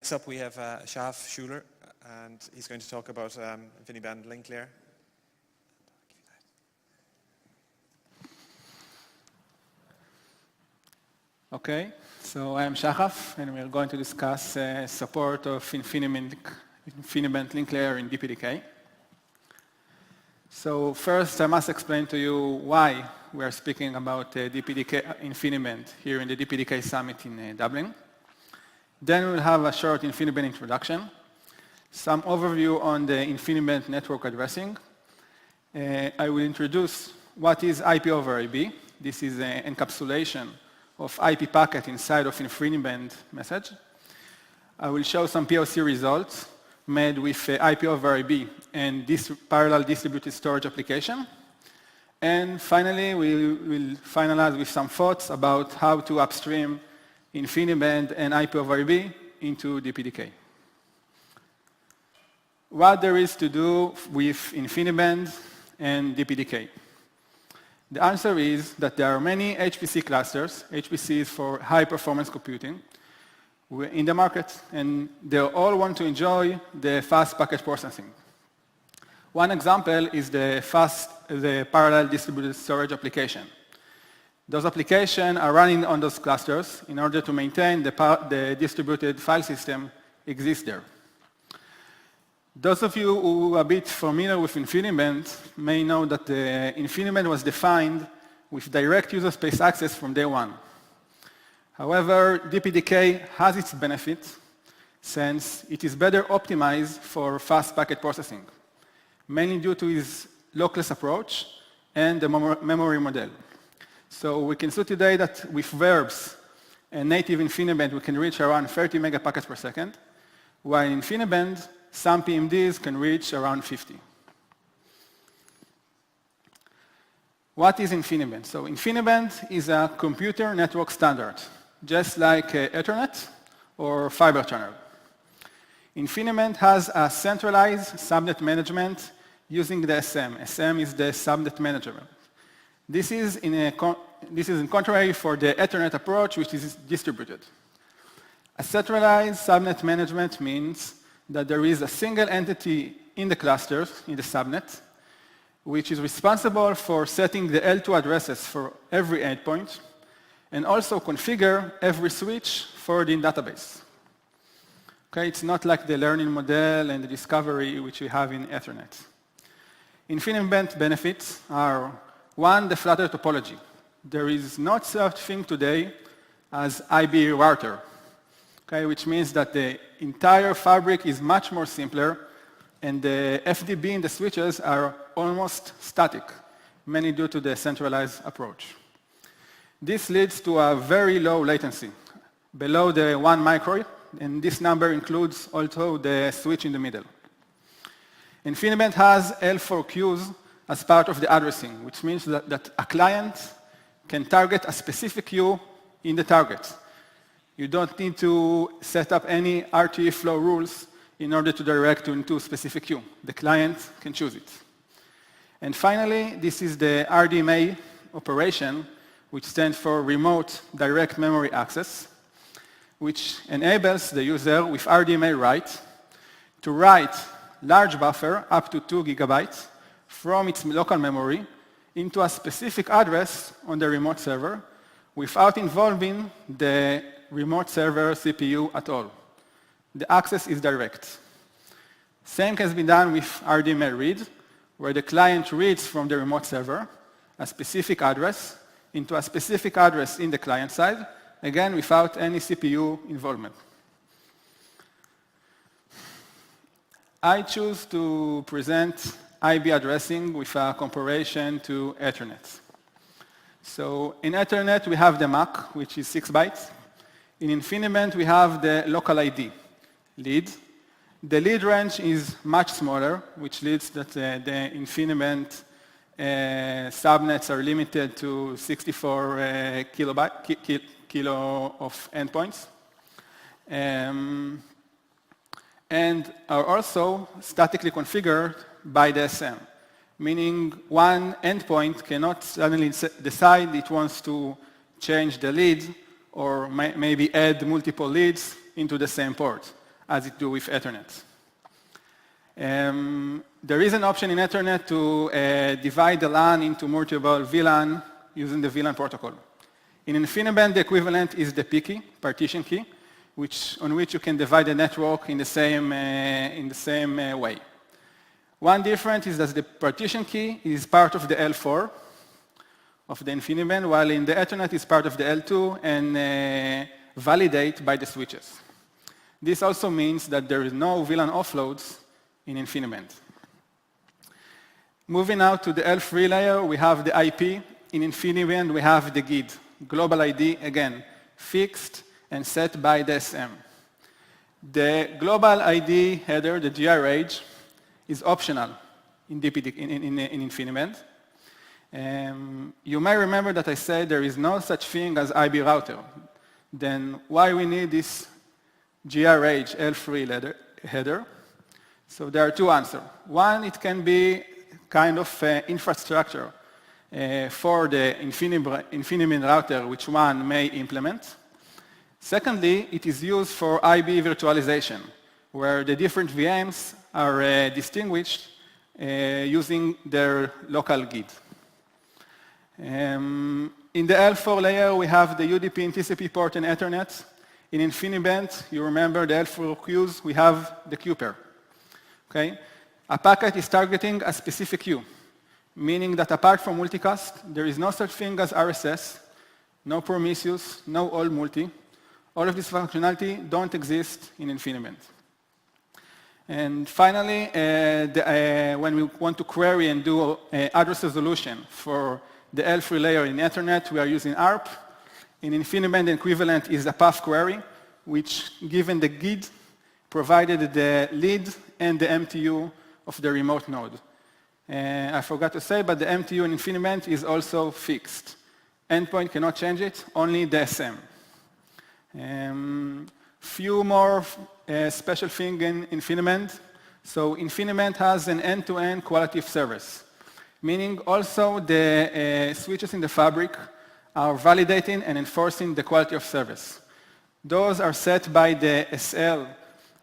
Next up we have Shaf Schuler, and he's going to talk about InfiniBand link layer. Okay, so I'm Shahaf, and we're going to discuss support of InfiniBand link layer in DPDK. So first, I must explain to you why we are speaking about DPDK InfiniBand here in the DPDK Summit in Dublin. Then we'll have a short InfiniBand introduction, some overview on the InfiniBand network addressing. I will introduce what is IP over IB. This is an encapsulation of IP packet inside of InfiniBand message. I will show some POC results made with IP over IB and this parallel distributed storage application. And finally, we will finalize with some thoughts about how to upstream InfiniBand and IP over IB into DPDK. What there is to do with InfiniBand and DPDK? The answer is that there are many HPC clusters, HPCs for high performance computing, in the market, and they all want to enjoy the fast packet processing. One example is the parallel distributed storage application. Those applications are running on those clusters in order to maintain the distributed file system exists there. Those of you who are a bit familiar with InfiniBand may know that the InfiniBand was defined with direct user space access from day one. However, DPDK has its benefits since it is better optimized for fast packet processing, mainly due to its lockless approach and the memory model. So we can see today that with verbs and native InfiniBand, we can reach around 30 megapackets per second, while in InfiniBand, some PMDs can reach around 50. What is InfiniBand? So InfiniBand is a computer network standard, just like Ethernet or fiber channel. InfiniBand has a centralized subnet management using the SM. SM is the subnet management. This is in contrary for the Ethernet approach, which is distributed. A centralized subnet management means that there is a single entity in the clusters, in the subnet, which is responsible for setting the L2 addresses for every endpoint, and also configure every switch for the database. Okay, it's not like the learning model and the discovery which we have in Ethernet. InfiniBand benefits are, one, the flatter topology. There is not such thing today as IB router, okay, which means that the entire fabric is much more simpler, and the FDB in the switches are almost static, mainly due to the centralized approach. This leads to a very low latency, below the 1 micro, and this number includes also the switch in the middle. InfiniBand has L4 queues as part of the addressing, which means that a client can target a specific queue in the target. You don't need to set up any RTE flow rules in order to direct into a specific queue. The client can choose it. And finally, this is the RDMA operation, which stands for Remote Direct Memory Access, which enables the user with RDMA write to write large buffer up to 2 gigabytes from its local memory into a specific address on the remote server without involving the remote server CPU at all. The access is direct. Same can be done with RDMA read, where the client reads from the remote server a specific address into a specific address in the client side, again without any CPU involvement. I choose to present IB addressing with a comparison to Ethernet. So in Ethernet, we have the MAC, which is 6 bytes. In InfiniBand, we have the local ID, lead. The lead range is much smaller, which leads that the InfiniBand subnets are limited to 64 kilo of endpoints. And are also statically configured by the SM, meaning one endpoint cannot suddenly decide it wants to change the lead or maybe add multiple leads into the same port. as it do with Ethernet. There is an option in Ethernet to divide the LAN into multiple VLAN using the VLAN protocol. In InfiniBand, the equivalent is the P key, partition key, on which you can divide the network in the same way. One difference is that the partition key is part of the L4 of the InfiniBand, while in the Ethernet is part of the L2 and validated by the switches. This also means that there is no VLAN offloads in InfiniBand. Moving now to the L3 layer, we have the IP. In InfiniBand, we have the GID, global ID, again, fixed and set by the SM. The global ID header, the GRH, is optional in InfiniBand. You may remember that I said there is no such thing as IB router. Then why we need this GRH L3 header? So there are two answers. One, it can be kind of infrastructure for the InfiniBand router, which one may implement. Secondly, it is used for IB virtualization, where the different VMs are distinguished using their local GID. In the L4 layer, we have the UDP and TCP port and Ethernet. In InfiniBand, you remember the L4 queues, we have the queue pair. Okay? A packet is targeting a specific queue, meaning that apart from multicast, there is no such thing as RSS, no Prometheus, no all multi. All of this functionality don't exist in InfiniBand. And finally, when we want to query and do address resolution for the L3 layer in Ethernet, we are using ARP. In InfiniBand, the equivalent is a path query, which, given the GID, provided the lead and the MTU of the remote node. I forgot to say, but the MTU in InfiniBand is also fixed. Endpoint cannot change it, only the SM. Few more special things in InfiniBand. So InfiniBand has an end-to-end quality of service, meaning also the switches in the fabric are validating and enforcing the quality of service. Those are set by the SL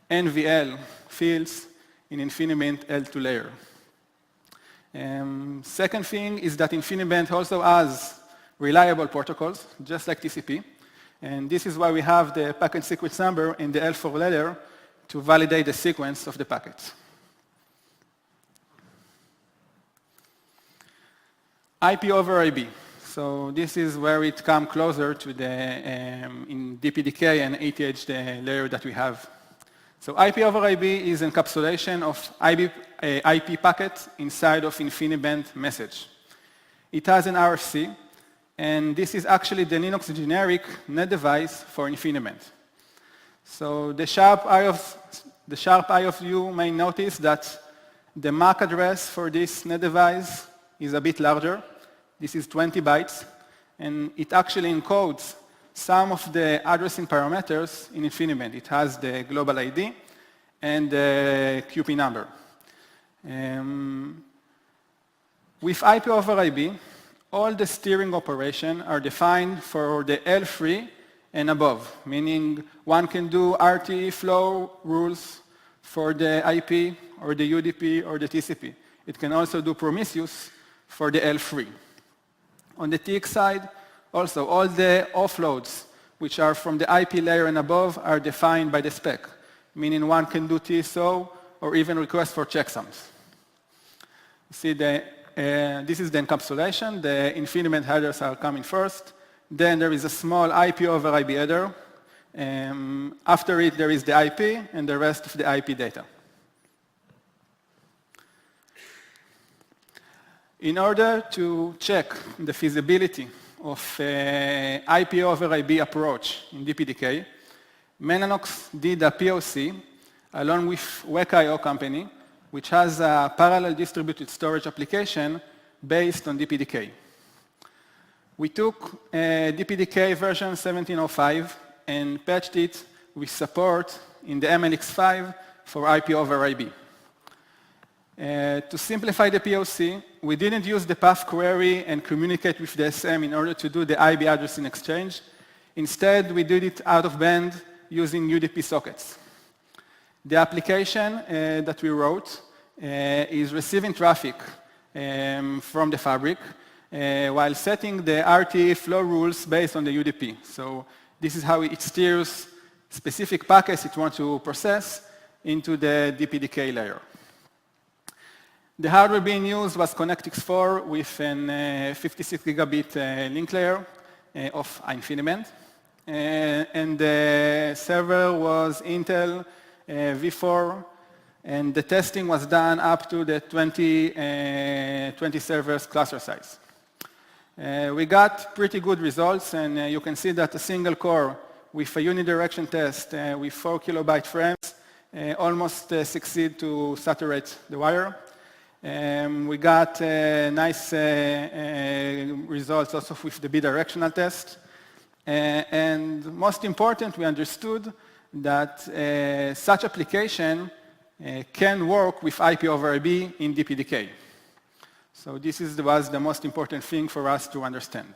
and VL fields in InfiniBand L2 layer. Second thing is that InfiniBand also has reliable protocols, just like TCP. And this is why we have the packet sequence number in the L4 layer to validate the sequence of the packets. IP over IB. So this is where it comes closer to the in DPDK and ATH, the layer that we have. So IP over IB is encapsulation of IP packet inside of InfiniBand message. It has an RFC, and this is actually the Linux generic net device for InfiniBand. So the sharp eye of you may notice that the MAC address for this net device is a bit larger. This is 20 bytes, and it actually encodes some of the addressing parameters in InfiniBand. It has the global ID and the QP number. With IP over IB, all the steering operations are defined for the L3 and above, meaning one can do RT flow rules for the IP or the UDP or the TCP. It can also do Prometheus for the L3. On the TX side, also all the offloads, which are from the IP layer and above, are defined by the spec, meaning one can do TSO or even request for checksums. See, this is the encapsulation. The InfiniBand headers are coming first. Then there is a small IP over IB header. After it, there is the IP and the rest of the IP data. In order to check the feasibility of IP over IB approach in DPDK, Mellanox did a POC along with WEC.io company, which has a parallel distributed storage application based on DPDK. We took DPDK version 17.05 and patched it with support in the MLX5 for IP over IB. To simplify the POC, we didn't use the path query and communicate with the SM in order to do the IB addressing exchange. Instead, we did it out of band using UDP sockets. The application that we wrote is receiving traffic from the fabric while setting the RT flow rules based on the UDP. So this is how it steers specific packets it wants to process into the DPDK layer. The hardware being used was ConnectX-4 with an 56 gigabit link layer of InfiniBand. And the server was Intel V4, and the testing was done up to the 20 servers cluster size. We got pretty good results, and you can see that a single core with a unidirection test with 4 kilobyte frames almost succeed to saturate the wire. We got nice results also with the bidirectional test. And most important, we understood that such application can work with IP over IP in DPDK. So this was the most important thing for us to understand.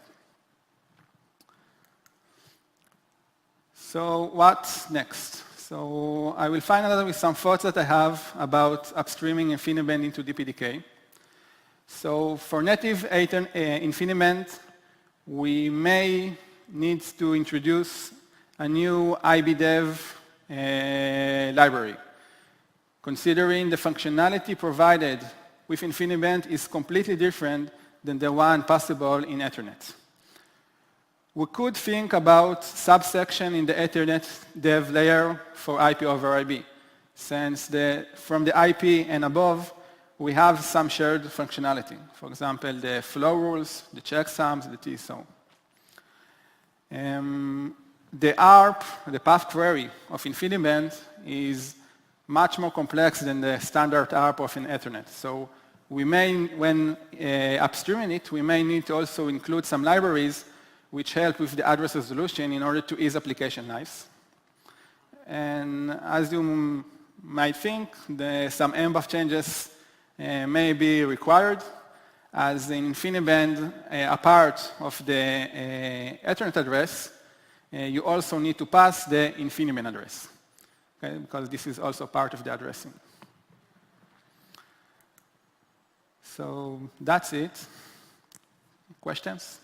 So what's next? So I will finalize with some thoughts that I have about upstreaming InfiniBand into DPDK. So for native InfiniBand, we may need to introduce a new IBDev library. Considering the functionality provided with InfiniBand is completely different than the one possible in Ethernet. We could think about subsection in the Ethernet dev layer for IP over IP, since from the IP and above, we have some shared functionality. For example, the flow rules, the checksums, the TSO. The ARP, the path query of InfiniBand is much more complex than the standard ARP of an Ethernet. So we may, when upstreaming it, we may need to also include some libraries which help with the address resolution in order to ease application lives. And as you might think, some MBUF changes may be required, as in InfiniBand, a part of the Ethernet address, you also need to pass the InfiniBand address, okay? Because this is also part of the addressing. So that's it. Questions?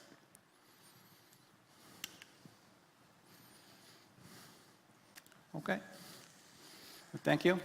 Okay. Thank you.